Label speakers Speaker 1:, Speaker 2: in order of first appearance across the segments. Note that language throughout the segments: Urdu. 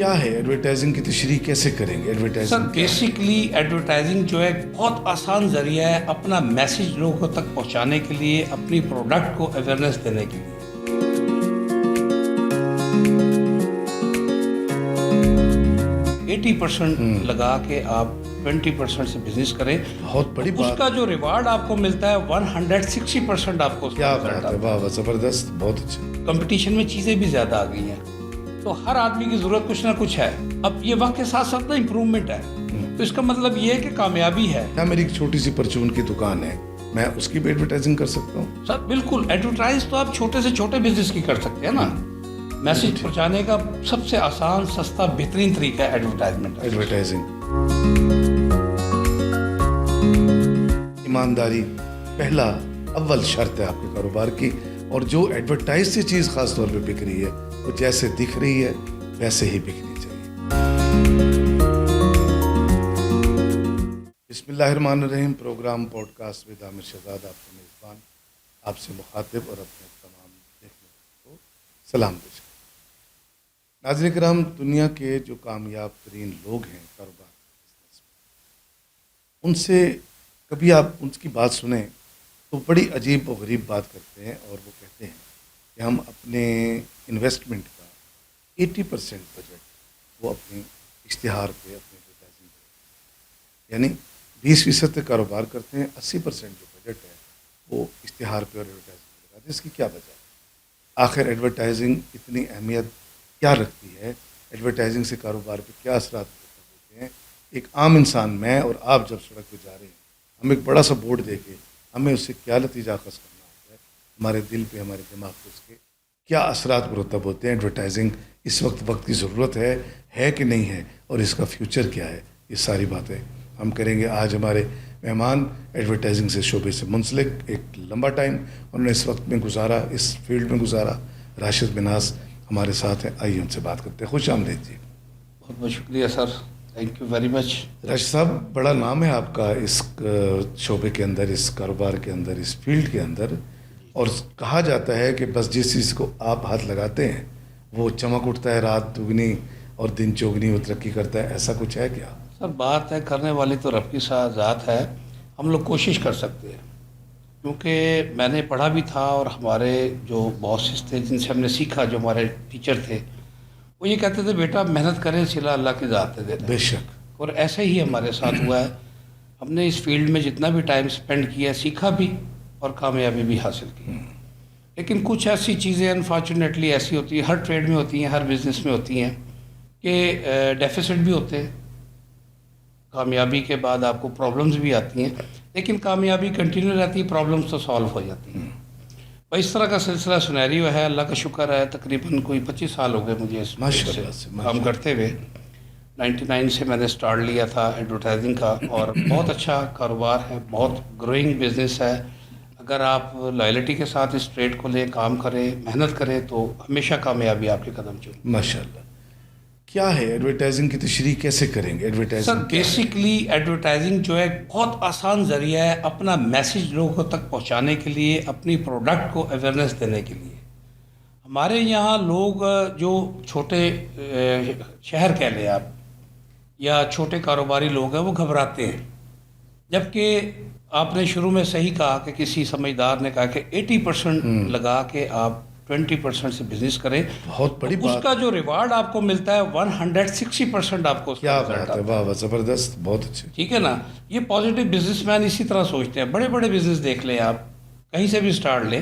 Speaker 1: کیا ہے ایڈورٹائزنگ کی تشریح کیسے کریں گے؟
Speaker 2: سر
Speaker 1: ایڈورٹائزنگ
Speaker 2: بیسکلی ایڈورٹائزنگ جو ہے بہت آسان ذریعہ ہے اپنا میسج لوگوں تک پہنچانے کے لیے، اپنی پروڈکٹ کو اویئرنیس دینے کے لیے۔ 80% لگا کے آپ 20% سے بزنس کریں،
Speaker 1: بہت بڑی
Speaker 2: اس
Speaker 1: بات
Speaker 2: کا جو ریوارڈ آپ کو ملتا ہے 160% آپ کو اس
Speaker 1: کیا
Speaker 2: کا
Speaker 1: بات
Speaker 2: result
Speaker 1: ہے،
Speaker 2: آتا
Speaker 1: واہ واہ زبردست، بہت اچھا۔
Speaker 2: ہے۔ کمپٹیشن میں چیزیں بھی زیادہ آ گئی ہیں، تو ہر آدمی کی ضرورت کچھ نہ کچھ ہے۔ اب یہ وقت کے ساتھ ساتھ نا امپروومنٹ ہے، تو اس کا مطلب یہ ہے کہ کامیابی ہے۔
Speaker 1: کیا میری ایک چھوٹی سی پرچون کی دکان ہے، میں اس کی بھی ایڈورٹائزنگ کر سکتا ہوں؟
Speaker 2: سر بالکل، ایڈورٹائز تو آپ چھوٹے سے چھوٹے بزنس کی کر سکتے ہیں نا۔ میسج پہنچانے کا سب سے آسان، سستا، بہترین طریقہ ہے ایڈورٹائزمنٹ۔
Speaker 1: ایڈورٹائزنگ، ایمانداری پہلا اول شرط ہے آپ کے کاروبار کی، اور جو ایڈورٹائز سے چیز خاص طور پہ بک رہی ہے وہ جیسے دکھ رہی ہے ویسے ہی بکنی چاہیے۔ بسم اللہ الرحمن الرحیم، پروگرام پوڈ کاسٹ ود عامر شہزاد، آپ کا میزبان، آپ سے مخاطب اور اپنے تمام دیکھنے والوں کو سلام پیش کرتا ہوں۔ ناظرین کرام، دنیا کے جو کامیاب ترین لوگ ہیں کاروبار بزنس میں، ان سے کبھی آپ ان کی بات سنیں تو بڑی عجیب و غریب بات کرتے ہیں، اور وہ کہتے ہیں کہ ہم اپنے انویسٹمنٹ کا 80% بجٹ وہ اپنی اشتہار پہ، اپنے ایڈورٹائزنگ پہ، یعنی 20% کاروبار کرتے ہیں، 80% جو بجٹ ہے وہ اشتہار پہ اور ایڈورٹائزنگ پہ لگاتے ہیں۔ اس کی کیا وجہ ہے؟ آخر ایڈورٹائزنگ اتنی اہمیت کیا رکھتی ہے؟ ایڈورٹائزنگ سے کاروبار پہ کیا اثرات ہوتے ہیں؟ ایک عام انسان، میں اور آپ جب سڑک پہ جا رہے ہیں، ہم ایک بڑا سا بورڈ دے کے ہمیں اس سے کیا نتیجہ اخذ کرنا ہوتا ہے؟ ہمارے دل پہ، ہمارے دماغ پہ اس کے کیا اثرات مرتب ہوتے ہیں؟ ایڈورٹائزنگ اس وقت کی ضرورت ہے کہ نہیں ہے، اور اس کا فیوچر کیا ہے؟ یہ ساری باتیں ہم کریں گے۔ آج ہمارے مہمان ایڈورٹائزنگ سے شعبے سے منسلک، ایک لمبا ٹائم انہوں نے اس وقت میں گزارا، اس فیلڈ میں گزارا، راشد مناس ہمارے ساتھ ہیں۔ آئیے ان سے بات کرتے ہیں۔ خوش آمدید جی۔
Speaker 2: بہت بہت شکریہ sir, thank you very much.
Speaker 1: Rashid صاحب، بڑا نام ہے آپ کا اس شعبے کے اندر، اس کاروبار کے اندر، اس فیلڈ کے اندر، اور کہا جاتا ہے کہ بس جس چیز کو آپ ہاتھ لگاتے ہیں وہ چمک اٹھتا ہے، رات دگنی اور دن چوگنی وہ ترقی کرتا ہے، ایسا کچھ ہے کیا؟
Speaker 2: سر بات ہے، کرنے والی تو رب کی ذات ہے، ہم لوگ کوشش کر سکتے ہیں، کیونکہ میں نے پڑھا بھی تھا، اور ہمارے جو باسز تھے جن سے ہم نے سیکھا، جو ہمارے ٹیچر تھے، وہ یہ کہتے تھے بیٹا محنت کریں، صلہ اللہ کی ذات دے دیتا ہے۔
Speaker 1: بے شک۔
Speaker 2: اور ایسے ہی ہمارے ساتھ ہوا ہے، ہم نے اس فیلڈ میں جتنا بھی ٹائم سپینڈ کیا، سیکھا بھی اور کامیابی بھی حاصل کی۔ لیکن کچھ ایسی چیزیں انفارچونیٹلی ایسی ہوتی ہیں، ہر ٹریڈ میں ہوتی ہیں، ہر بزنس میں ہوتی ہیں، کہ ڈیفیسٹ بھی ہوتے ہیں، کامیابی کے بعد آپ کو پرابلمز بھی آتی ہیں، لیکن کامیابی کنٹینیو رہتی ہے، پرابلمز تو سالو ہو جاتی ہیں۔ بھائی اس طرح کا سلسلہ سنیریو ہے، اللہ کا شکر ہے، تقریباً کوئی 25 سال ہو گئے مجھے اس
Speaker 1: ماشاء
Speaker 2: سے
Speaker 1: اللہ سے،
Speaker 2: کام کرتے ہوئے۔ 99 سے میں نے سٹارٹ لیا تھا ایڈورٹائزنگ کا، اور بہت اچھا کاروبار ہے، بہت گروئنگ بزنس ہے۔ اگر آپ لائلٹی کے ساتھ اس ٹریڈ کو لے کام کریں، محنت کریں، تو ہمیشہ کامیابی آپ کے قدم چومے۔
Speaker 1: ماشاء اللہ۔ کیا ہے ایڈورٹائزنگ کی تشریح کیسے کریں گے؟
Speaker 2: سر
Speaker 1: ایڈورٹائزنگ
Speaker 2: بیسکلی ایڈورٹائزنگ جو ہے بہت آسان ذریعہ ہے اپنا میسج لوگوں تک پہنچانے کے لیے، اپنی پروڈکٹ کو اویئرنیس دینے کے لیے۔ ہمارے یہاں لوگ جو چھوٹے شہر کہہ لیں آپ، یا چھوٹے کاروباری لوگ ہیں، وہ گھبراتے ہیں، جبکہ آپ نے شروع میں صحیح کہا کہ کسی سمجھدار نے کہا کہ 80% لگا کے آپ 20% سے بزنس کریں،
Speaker 1: بہت بڑی
Speaker 2: اس
Speaker 1: بات،
Speaker 2: کا جو ریوارڈ آپ کو ملتا ہے 160% آپ کو اس
Speaker 1: کیا
Speaker 2: کا result
Speaker 1: بات ہے،
Speaker 2: آتا
Speaker 1: واہ واہ زبردست، بہت اچھے۔
Speaker 2: ٹھیک ہے نا۔ یہ پازیٹیو بزنس مین اسی طرح سوچتے ہیں۔ بڑے بڑے بزنس دیکھ لیں آپ، کہیں سے بھی سٹارٹ لیں،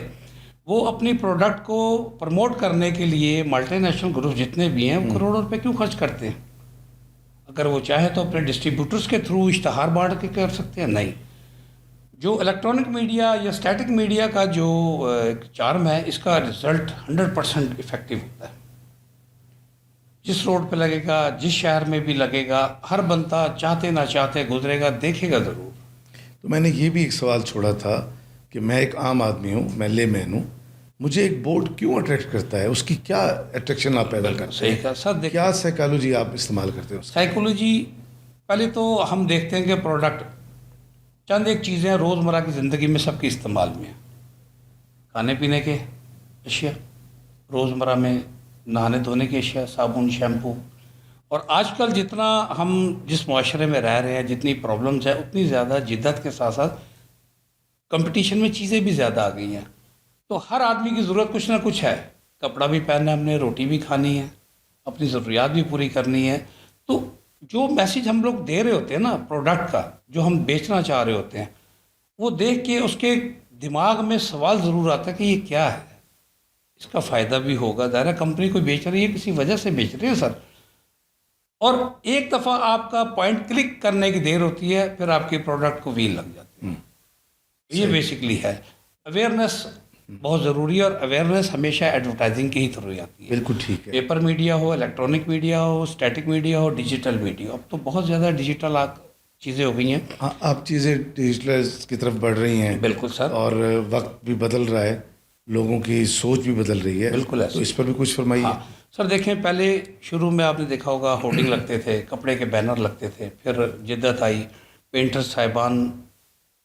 Speaker 2: وہ اپنی پروڈکٹ کو پروموٹ کرنے کے لیے ملٹی نیشنل گروپ جتنے بھی ہیں، وہ کروڑوں روپے کیوں خرچ کرتے ہیں؟ اگر وہ چاہے تو اپنے ڈسٹریبیوٹرز کے تھرو اشتہار بانٹ کے کر سکتے ہیں، نہیں۔ جو الیکٹرانک میڈیا یا اسٹیٹک میڈیا کا جو چارم ہے، اس کا رزلٹ 100% افیکٹو ہوتا ہے۔ جس روڈ پہ لگے گا، جس شہر میں بھی لگے گا، ہر بندہ چاہتے نہ چاہتے گزرے گا، دیکھے گا ضرور۔
Speaker 1: تو میں نے یہ بھی ایک سوال چھوڑا تھا کہ میں ایک عام آدمی ہوں، میں لے مین ہوں، مجھے ایک بورڈ کیوں اٹریکٹ کرتا ہے؟ اس کی کیا اٹریکشن آپ پیدا کرتے
Speaker 2: صحیح
Speaker 1: ہیں؟
Speaker 2: کہا سر، دیکھیں
Speaker 1: کیا سائیکالوجی آپ استعمال کرتے ہیں اس کی؟
Speaker 2: سائیکولوجی، پہلے تو ہم دیکھتے ہیں کہ پروڈکٹ چند ایک چیزیں روزمرہ کی زندگی میں سب کے استعمال میں ہیں۔ کھانے پینے کے اشیاء، روزمرہ میں نہانے دھونے کی اشیاء، صابن، شیمپو، اور آج کل جتنا ہم جس معاشرے میں رہ رہے ہیں، جتنی پرابلمز ہیں، اتنی زیادہ جدت کے ساتھ ساتھ کمپٹیشن میں چیزیں بھی زیادہ آ گئی ہیں. تو ہر آدمی کی ضرورت کچھ نہ کچھ ہے. کپڑا بھی پہننا ہے ہم نے، روٹی بھی کھانی ہے، اپنی ضروریات بھی پوری کرنی ہے. تو جو میسیج ہم لوگ دے رہے ہوتے ہیں نا پروڈکٹ کا، جو ہم بیچنا چاہ رہے ہوتے ہیں، وہ دیکھ کے اس کے دماغ میں سوال ضرور آتا ہے کہ یہ کیا ہے، اس کا فائدہ بھی ہوگا. ظاہر کمپنی کو بیچ رہی ہے، کسی وجہ سے بیچ رہی ہے سر. اور ایک دفعہ آپ کا پوائنٹ کلک کرنے کی دیر ہوتی ہے، پھر آپ کے پروڈکٹ کو ویل لگ جاتی ہے. یہ بیسکلی ہے. اویئرنیس بہت ضروری ہے، اور اویئرنیس ہمیشہ ایڈورٹائزنگ کی ہی تھرو آتی ہے.
Speaker 1: بالکل ٹھیک ہے.
Speaker 2: پیپر میڈیا ہو، الیکٹرانک میڈیا ہو، اسٹیٹک میڈیا ہو، ڈیجیٹل میڈیا ہو. اب تو بہت زیادہ ڈیجیٹل چیزیں ہو گئی ہیں.
Speaker 1: ہاں، اب چیزیں ڈیجیٹلائز کی طرف بڑھ رہی ہیں.
Speaker 2: بالکل سر.
Speaker 1: اور وقت بھی بدل رہا ہے، لوگوں کی سوچ بھی بدل رہی ہے.
Speaker 2: بالکل ایسے.
Speaker 1: تو اس پر بھی کچھ فرمائیے.
Speaker 2: ہاں سر، دیکھیں پہلے شروع میں آپ نے دیکھا ہوگا ہورڈنگ لگتے تھے، کپڑے کے بینر لگتے تھے، پھر جدت آئی، پینٹر صاحبان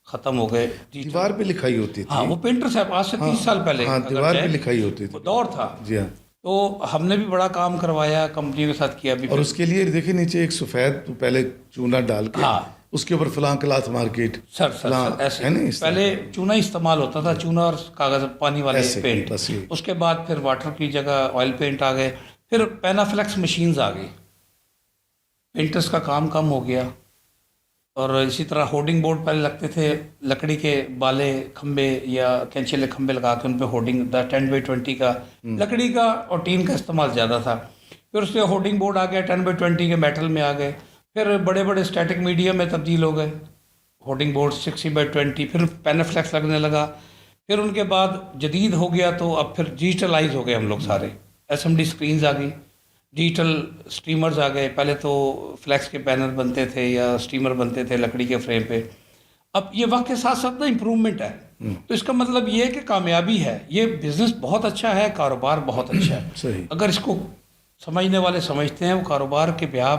Speaker 2: ختم ہو گئے.
Speaker 1: دیوار پہ لکھائی ہوتی تھی.
Speaker 2: ہاں، وہ پینٹر صاحب آج سے 30 سال پہلے
Speaker 1: ہاں، دیوار پہ لکھائی ہوتی تھی.
Speaker 2: وہ دور تھا.
Speaker 1: جی ہاں.
Speaker 2: تو ہم نے بھی بڑا کام کروایا، کمپنیوں کے ساتھ کیا بھی.
Speaker 1: اور اس کے لیے دیکھیں نیچے ایک سفید پہلے چونا ڈال کے،
Speaker 2: ہاں،
Speaker 1: اس کے اوپر فلاں کلاتھ مارکیٹ.
Speaker 2: سر ایسے پہلے چونا استعمال ہوتا تھا، چونا اور کاغذ پانی والے پینٹ. اس کے بعد پھر واٹر کی جگہ آئل پینٹ آ گئے، پھر پینافلیکس مشینز آ گئی، پینٹرز کا کام کم ہو گیا. اور اسی طرح ہورڈنگ بورڈ پہلے لگتے تھے، لکڑی کے بالے کھمبے یا کینچیلے کھمبے لگا کے ان پہ ہورڈنگ 10x20 کا لکڑی کا اور ٹین کا استعمال زیادہ تھا. پھر اس کے ہورڈنگ بورڈ آ گیا 10x20 کے میٹل میں آ گئے. پھر بڑے بڑے اسٹیٹک میڈیا میں تبدیل ہو گئے ہورڈنگ بورڈ 60x20. پھر پینافلیکس لگنے لگا. پھر ان کے بعد جدید ہو گیا تو اب پھر ڈیجیٹلائز ہو گئے ہم لوگ سارے. SMD اسکرینز آ گئی، ڈیجیٹل اسٹیمرز آ گئے. پہلے تو فلیکس کے پینل بنتے تھے یا اسٹیمر بنتے تھے لکڑی کے فریم پہ. اب یہ وقت کے ساتھ ساتھ نا امپرومنٹ ہے. تو اس کا مطلب یہ ہے کہ کامیابی ہے. یہ بزنس بہت اچھا ہے، کاروبار بہت اچھا ہے.
Speaker 1: صحیح.
Speaker 2: اگر اس کو سمجھنے والے سمجھتے ہیں، وہ کاروبار کے بیاہ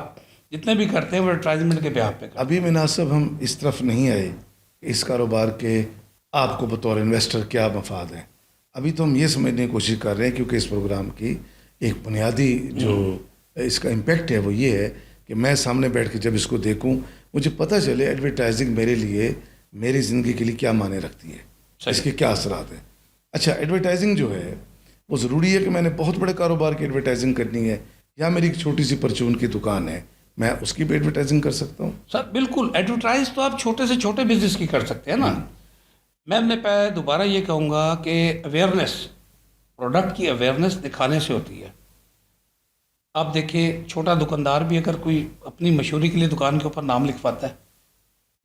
Speaker 2: جتنے بھی کرتے ہیں وہ ایڈورٹائزمنٹ کے بیاہ پہ کرتے ہیں.
Speaker 1: ابھی مناسب ہم اس طرف نہیں آئے کہ اس کاروبار کے آپ کو بطور انویسٹر کیا مفاد ہیں. ابھی تو ہم یہ سمجھنے کی کوشش کر رہے ہیں، کیونکہ اس پروگرام کی ایک بنیادی جو اس کا امپیکٹ ہے وہ یہ ہے کہ میں سامنے بیٹھ کے جب اس کو دیکھوں مجھے پتہ چلے ایڈورٹائزنگ میرے لیے، میری زندگی کے لیے کیا معنی رکھتی ہے، اس کے کیا اثرات ہیں. اچھا، ایڈورٹائزنگ جو ہے وہ ضروری ہے کہ میں نے بہت بڑے کاروبار کی ایڈورٹائزنگ کرنی ہے، یا میری ایک چھوٹی سی پرچون کی دکان ہے، میں اس کی بھی ایڈورٹائزنگ کر سکتا ہوں؟
Speaker 2: سر بالکل، ایڈورٹائز تو آپ چھوٹے سے چھوٹے بزنس کی کر سکتے ہیں نا. میں نے دوبارہ یہ کہوں گا کہ اویئرنیس، پروڈکٹ کی اویئرنیس دکھانے سے ہوتی ہے. آپ دیکھیں چھوٹا دکاندار بھی اگر کوئی اپنی مشہوری کے لیے دکان کے اوپر نام لکھواتا ہے،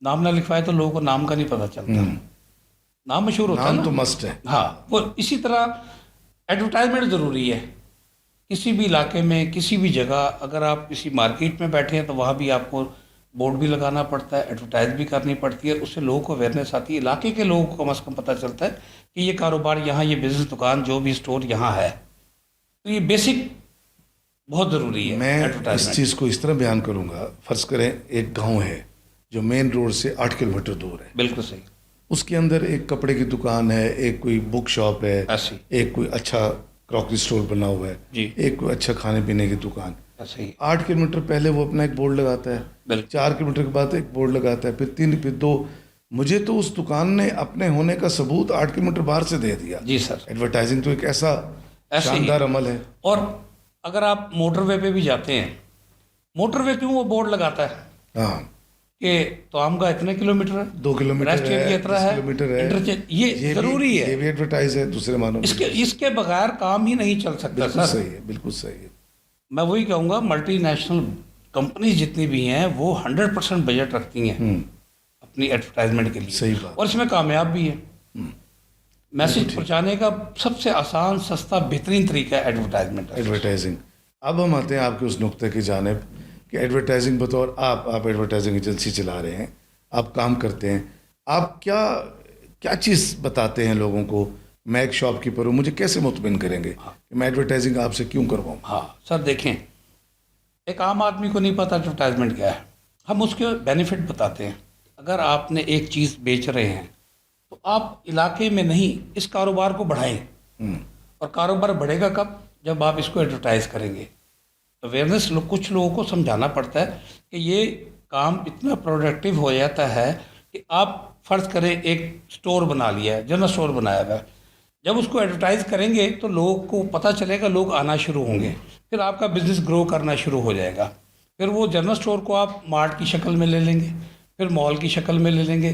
Speaker 2: نام نہ لکھوائے تو لوگوں کو نام کا نہیں پتہ چلتا. نام مشہور ہوتا ہے
Speaker 1: نام تو مسٹ ہے.
Speaker 2: ہاں، وہ اسی طرح ایڈورٹائزمنٹ ضروری ہے. کسی بھی علاقے میں، کسی بھی جگہ، اگر آپ کسی مارکیٹ میں بیٹھے ہیں تو وہاں بھی آپ کو بورڈ بھی لگانا پڑتا ہے، ایڈورٹائز بھی کرنی پڑتی ہے. اس سے لوگوں کو اویئرنیس آتی ہے، علاقے کے لوگوں کو کم از کم پتہ چلتا ہے کہ یہ کاروبار یہاں، یہ بزنس دکان جو بھی اسٹور یہاں ہے. تو یہ بیسک بہت ضروری ہے.
Speaker 1: میں اس چیز کو اس طرح بیان کروں گا، فرض کریں ایک گاؤں ہے جو مین روڈ سے 8 کلومیٹر دور ہے.
Speaker 2: بالکل صحیح.
Speaker 1: اس کے اندر ایک کپڑے کی دکان ہے، ایک کوئی بک شاپ ہے،
Speaker 2: ایسی
Speaker 1: ایک کوئی اچھا کراکری اسٹور بنا ہوا ہے،
Speaker 2: جی،
Speaker 1: ایک کوئی اچھا کھانے پینے کی دکان.
Speaker 2: صحیح.
Speaker 1: 8 کلومیٹر پہلے وہ اپنا ایک بورڈ لگاتا ہے،
Speaker 2: بالکل.
Speaker 1: 4 کلومیٹر کے بعد ایک بورڈ لگاتا ہے، پھر 3، پھر 2. مجھے تو اس دکان نے اپنے ہونے کا ثبوت 8 کلومیٹر باہر سے دے دیا.
Speaker 2: جی سر.
Speaker 1: ایڈورٹائزنگ تو ایک ایسا شاندار عمل ہے.
Speaker 2: اور اگر آپ موٹر وے پہ بھی جاتے ہیں، موٹر وے کیوں وہ بورڈ لگاتا ہے؟
Speaker 1: ہاں،
Speaker 2: کہ توام کا اتنے کلومیٹر ہے،
Speaker 1: 2 کلومیٹر ہے، 10 کلومیٹر ہے.
Speaker 2: یہ ضروری ہے.
Speaker 1: یہ بھی ایڈورٹائز ہے دوسرے معنوں میں.
Speaker 2: اس کے بغیر کام ہی نہیں چل سکتا.
Speaker 1: بالکل صحیح ہے، بالکل صحیح ہے.
Speaker 2: میں وہی کہوں گا، ملٹی نیشنل کمپنیز جتنی بھی ہیں وہ 100% بجٹ رکھتی ہیں اپنی ایڈورٹائزمنٹ کے لیے.
Speaker 1: صحیح بات.
Speaker 2: اور اس میں کامیاب بھی ہے. میسج پہنچانے کا سب سے آسان، سستا، بہترین طریقہ ہے
Speaker 1: ایڈورٹائزنگ. اب ہم آتے ہیں آپ کے اس نقطے کی جانب کہ ایڈورٹائزنگ بطور آپ ایڈورٹائزنگ ایجنسی چلا رہے ہیں، آپ کام کرتے ہیں، آپ کیا چیز بتاتے ہیں لوگوں کو؟ میں ایک شاپ کیپر ہوں، مجھے کیسے مطمئن کریں گے کہ میں ایڈورٹائزنگ آپ سے کیوں کرواؤں؟
Speaker 2: ہاں سر، دیکھیں ایک عام آدمی کو نہیں پتا ایڈورٹائزمنٹ کیا ہے. ہم اس کے بینیفٹ بتاتے ہیں. اگر آپ نے ایک چیز بیچ رہے ہیں تو آپ علاقے میں نہیں، اس کاروبار کو بڑھائیں. اور کاروبار بڑھے گا کب؟ جب آپ اس کو ایڈورٹائز کریں گے. اویئرنیس کچھ لوگوں کو سمجھانا پڑتا ہے کہ یہ کام اتنا پروڈکٹیو ہو جاتا ہے کہ آپ فرض کریں ایک سٹور بنا لیا ہے، جنرل سٹور بنایا ہوا ہے، جب اس کو ایڈورٹائز کریں گے تو لوگوں کو پتہ چلے گا، لوگ آنا شروع ہوں گے، پھر آپ کا بزنس گرو کرنا شروع ہو جائے گا، پھر وہ جنرل سٹور کو آپ مارٹ کی شکل میں لے لیں گے، پھر مال کی شکل میں لے لیں گے،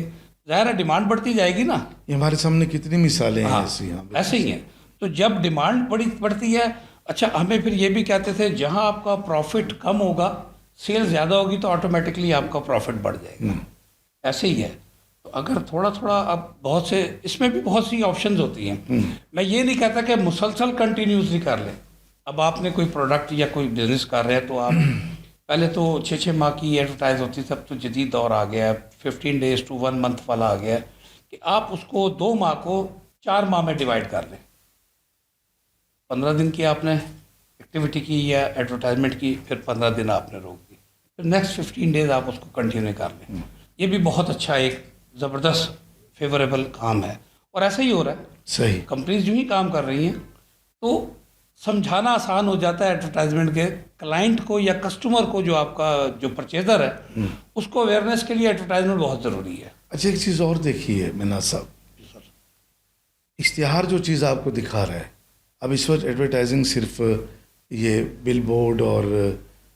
Speaker 2: ظاہر ہے ڈیمانڈ بڑھتی جائے گی نا.
Speaker 1: یہ ہمارے سامنے کتنی مثالیں ہیں
Speaker 2: ہاں
Speaker 1: ایسی. ہاں
Speaker 2: ایسے ہی ہیں. تو جب ڈیمانڈ بڑھتی ہے، اچھا ہمیں پھر یہ بھی کہتے تھے جہاں آپ کا پروفٹ کم ہوگا، سیل زیادہ ہوگی تو آٹومیٹکلی آپ کا پروفٹ بڑھ جائے گا. ایسے ہی ہے. تو اگر تھوڑا تھوڑا اب بہت سے اس میں بھی بہت سی آپشنز ہوتی ہیں. میں یہ نہیں کہتا کہ مسلسل کنٹینیوسلی کر لیں. اب آپ نے کوئی پروڈکٹ یا کوئی بزنس کر رہے ہیں تو آپ پہلے تو 6 ماہ کی ایڈورٹائز ہوتی تھی، اب تو جدید دور آ گیا ہے، 15 days to 1 month والا آ گیا ہے کہ آپ اس کو 2 ماہ کو 4 ماہ میں ڈیوائڈ کر لیں. 15 دن کی آپ نے ایکٹیویٹی کی یا ایڈورٹائزمنٹ کی، پھر 15 دن آپ نے روک دی، پھر نیکسٹ 15 days آپ اس کو کنٹینیو کر لیں. یہ بھی بہت اچھا ایک زبردست فیوریبل کام ہے، اور ایسا ہی ہو رہا ہے.
Speaker 1: صحیح.
Speaker 2: کمپنیز جو ہی کام کر رہی ہیں تو سمجھانا آسان ہو جاتا ہے ایڈورٹائزمنٹ کے کلائنٹ کو یا کسٹمر کو، جو آپ کا جو پرچیزر ہے اس کو اویئرنیس کے لیے ایڈورٹائزمنٹ بہت ضروری ہے.
Speaker 1: اچھا ایک چیز اور دیکھیے مناز صاحب، اشتہار جو چیز آپ کو دکھا رہا ہے اب اس وقت ایڈورٹائزنگ صرف یہ بل بورڈ اور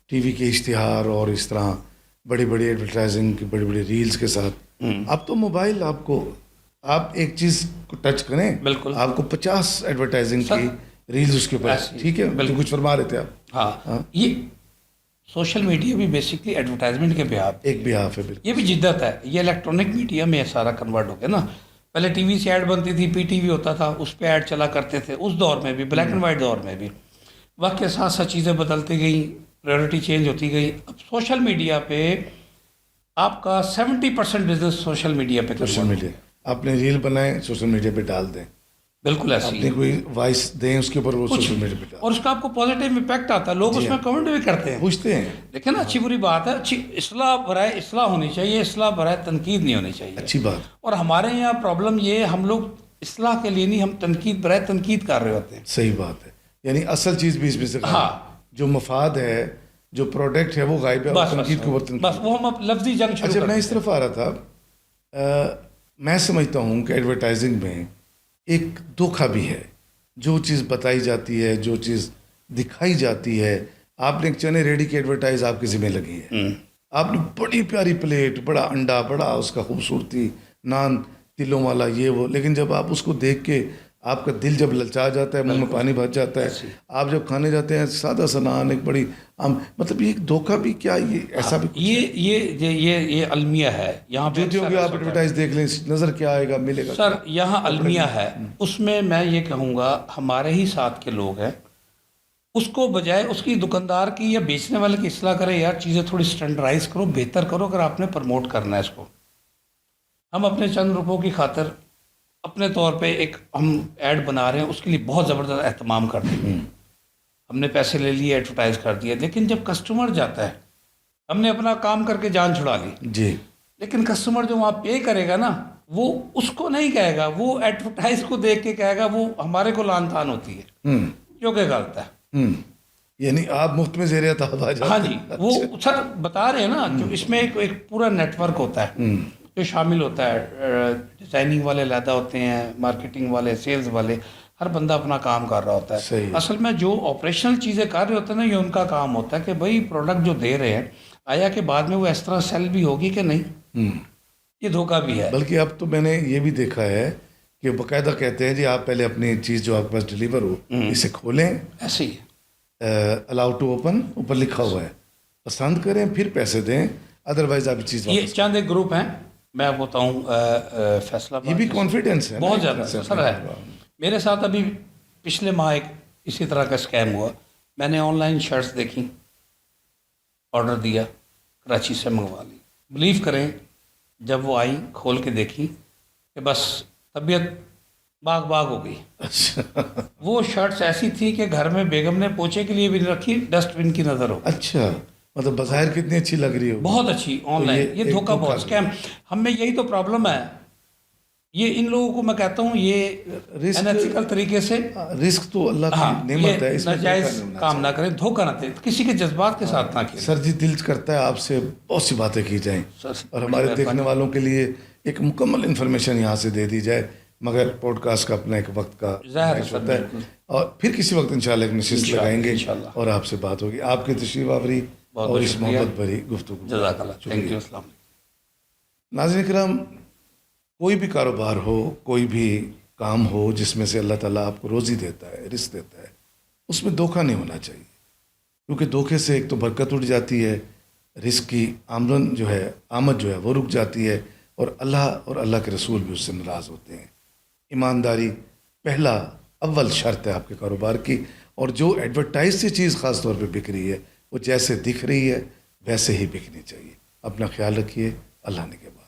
Speaker 1: ٹی وی کے اشتہار اور اس طرح بڑی بڑی ایڈورٹائزنگ کی بڑی بڑی ریلز کے ساتھ، اب تو موبائل آپ ایک چیز کو ٹچ کریں
Speaker 2: بالکل
Speaker 1: آپ کو 50 ایڈورٹائزنگ کی ریلز اس کے اوپر. ٹھیک ہے، بالکل کچھ فرما رہے تھے آپ.
Speaker 2: ہاں یہ سوشل میڈیا بھی بیسکلی ایڈورٹائزمنٹ کے بہاف
Speaker 1: ایک بہاف ہے. بالکل
Speaker 2: یہ بھی جدت ہے. یہ الیکٹرانک میڈیا میں سارا کنورٹ ہو گیا نا. پہلے ٹی وی سے ایڈ بنتی تھی، پی ٹی وی ہوتا تھا، اس پہ ایڈ چلا کرتے تھے. اس دور میں بھی بلیک اینڈ وائٹ دور میں بھی وقت کے ساتھ ساتھ چیزیں بدلتی گئیں، پریورٹی چینج ہوتی گئی. اب سوشل میڈیا پہ آپ کا 70% بزنس سوشل میڈیا پہ.
Speaker 1: سوشل میڈیا آپ نے ریل بنائیں سوشل میڈیا پہ ڈال دیں،
Speaker 2: بالکل ایسی
Speaker 1: اپنی کوئی وائس دیں اس کے اوپر، وہ سوشل میڈیا پہ ڈال
Speaker 2: اور اس کا آپ کو پازیٹیو امپیکٹ آتا ہے. لوگ اس میں کمنٹ بھی کرتے ہیں،
Speaker 1: پوچھتے ہیں.
Speaker 2: لیکن اچھی بری بات ہے. اچھی اصلاح برائے اصلاح ہونی چاہیے، اصلاح برائے تنقید نہیں ہونی چاہیے.
Speaker 1: اچھی بات.
Speaker 2: اور ہمارے یہاں پرابلم یہ، ہم لوگ اصلاح کے لیے نہیں، ہم تنقید برائے تنقید کر رہے ہوتے ہیں.
Speaker 1: صحیح بات ہے. یعنی اصل چیز بھی اس میں سے
Speaker 2: ہاں،
Speaker 1: جو مفاد ہے، جو پروڈکٹ ہے وہ غائب ہے،
Speaker 2: بس
Speaker 1: تنقید کے اوپر تنقید.
Speaker 2: بس وہ ہم اب لفظی جنگ شروع
Speaker 1: اچھا میں اس طرف آ رہا تھا، میں سمجھتا ہوں کہ ایڈورٹائزنگ میں ایک دھوکھا بھی ہے. جو چیز بتائی جاتی ہے، جو چیز دکھائی جاتی ہے، آپ نے ایک چنے ریڈی کی ایڈورٹائز آپ کے ذمہ لگی ہے، آپ نے بڑی پیاری پلیٹ، بڑا انڈا، بڑا اس کا خوبصورتی، نان تلوں والا یہ وہ، لیکن جب آپ اس کو دیکھ کے آپ کا دل جب للچا جاتا ہے، منہ میں پانی بھر جاتا ہے، آپ جب کھانے جاتے ہیں سادہ سا نان، ایک بڑی مطلب یہ ایک دھوکہ بھی کیا، یہ ایسا بھی
Speaker 2: یہ المیہ ہے. یہاں پہ
Speaker 1: جو بھی آپ ایڈورٹائز دیکھ لیں نظر کیا آئے گا، ملے گا
Speaker 2: سر. یہاں المیہ ہے. اس میں یہ کہوں گا ہمارے ہی ساتھ کے لوگ ہیں، اس کو بجائے اس کی دکاندار کی یا بیچنے والے کی اصلاح کرے، یار چیزیں تھوڑی اسٹینڈرڈائز کرو، بہتر کرو. اگر آپ نے پروموٹ کرنا ہے اس کو، ہم اپنے چند روپوں کی خاطر اپنے طور پہ ایک ہم ایڈ بنا رہے ہیں، اس کے لیے بہت زبردست اہتمام کرتے ہیں. ہم نے پیسے لے لیے، ایڈورٹائز کر دیا، لیکن جب کسٹمر جاتا ہے، ہم نے اپنا کام کر کے جان چھڑا لی
Speaker 1: جی،
Speaker 2: لیکن کسٹمر جو وہاں پے کرے گا نا، وہ اس کو نہیں کہے گا، وہ ایڈورٹائز کو دیکھ کے کہے گا، وہ ہمارے کو لان تان ہوتی ہے، جو کہ غلط ہے.
Speaker 1: یعنی آپ مفت میں زیر عطا آ جاتے ہیں.
Speaker 2: ہاں جی، وہ سر بتا رہے ہیں نا، جو اس میں ایک پورا نیٹ ورک ہوتا ہے جو شامل ہوتا ہے. ڈیزائننگ والے علیحدہ ہوتے ہیں، مارکیٹنگ والے، سیلز والے، ہر بندہ اپنا کام کر رہا ہوتا ہے.
Speaker 1: صحیح.
Speaker 2: اصل میں جو آپریشنل چیزیں کر رہے ہوتے ہیں نا، یہ ان کا کام ہوتا ہے کہ بھائی پروڈکٹ جو دے رہے ہیں، آیا کہ بعد میں وہ اس طرح سیل بھی ہوگی کہ نہیں. یہ دھوکہ بھی ہے.
Speaker 1: بلکہ اب تو میں نے یہ بھی دیکھا ہے کہ باقاعدہ کہتے ہیں جی آپ پہلے اپنی چیز جو آپ کے پاس ڈلیور ہو اسے کھولیں،
Speaker 2: ایسے ہی
Speaker 1: الاؤ ٹو اوپن اوپر لکھا ہوا ہے، پسند کریں پھر پیسے دیں، ادروائز آپ چیز
Speaker 2: یہ چند ایک گروپ ہیں. میں آپ بتاؤں فیصلہ
Speaker 1: یہ بھی کانفیڈنس ہے
Speaker 2: بہت زیادہ سر ہے. میرے ساتھ ابھی پچھلے ماہ ایک اسی طرح کا اسکیم ہوا. میں نے آن لائن شرٹس دیکھی، آرڈر دیا، کراچی سے منگوا لی. بلیو کریں جب وہ آئی کھول کے دیکھی کہ بس طبیعت باغ ہو گئی. وہ شرٹس ایسی تھی کہ گھر میں بیگم نے پوچھے کے لیے بھی نہیں رکھی، ڈسٹ بن کی نظر ہو.
Speaker 1: اچھا، مطلب بظاہر کتنی اچھی لگ رہی ہو،
Speaker 2: بہت اچھی. آن لائن یہ دھوکہ بہت اسکیم. ہم میں یہی تو پرابلم ہے یہ ان لوگوں کو میں کہتا ہوں یہ انیتھیکل طریقے سے
Speaker 1: رزق تو اللہ
Speaker 2: ہاں
Speaker 1: کی نعمت ہے،
Speaker 2: یہ
Speaker 1: اس میں
Speaker 2: ناجائز
Speaker 1: دھوکہ نہیں ہونا
Speaker 2: کام نہ کریں، دھوکہ نہ دیں، کسی کے جذبات کے ساتھ نہ
Speaker 1: چاہیے۔
Speaker 2: کھیلیں۔
Speaker 1: سر جی دل کرتا ہے آپ سے بہت سی باتیں کی جائیں اور ہمارے دیکھنے والوں کے لیے ایک مکمل انفارمیشن یہاں سے دے دی جائے، مگر پوڈ کاسٹ کا اپنا ایک وقت کا
Speaker 2: ظاہر ہے
Speaker 1: میچ
Speaker 2: سر،
Speaker 1: ہوتا ہے،
Speaker 2: بالکل۔
Speaker 1: اور پھر کسی وقت انشاءاللہ ایک نشست
Speaker 2: انشاءاللہ،
Speaker 1: لگائیں گے
Speaker 2: انشاءاللہ۔
Speaker 1: اور آپ سے بات ہوگی۔ آپ کی تشریف آوری
Speaker 2: بہت
Speaker 1: اور
Speaker 2: بہت
Speaker 1: اس
Speaker 2: شکریہ،
Speaker 1: محبت بھری گفتگو،
Speaker 2: جزاک اللہ، تھینک یو، السلام علیکم۔
Speaker 1: ناظرین کرام، کوئی بھی کاروبار ہو، کوئی بھی کام ہو جس میں سے اللہ تعالیٰ آپ کو روزی دیتا ہے، رزق دیتا ہے، اس میں دھوکہ نہیں ہونا چاہیے، کیونکہ دھوکے سے ایک تو برکت اٹھ جاتی ہے، رزق کی آمدن جو ہے، آمد جو ہے وہ رک جاتی ہے، اور اللہ کے رسول بھی اس سے ناراض ہوتے ہیں۔ ایمانداری پہلا اول شرط ہے آپ کے کاروبار کی، اور جو ایڈورٹائز سے چیز خاص طور پہ بک رہی ہے وہ جیسے دکھ رہی ہے ویسے ہی بکنی چاہیے۔ اپنا خیال رکھیے، اللہ نے کے بعد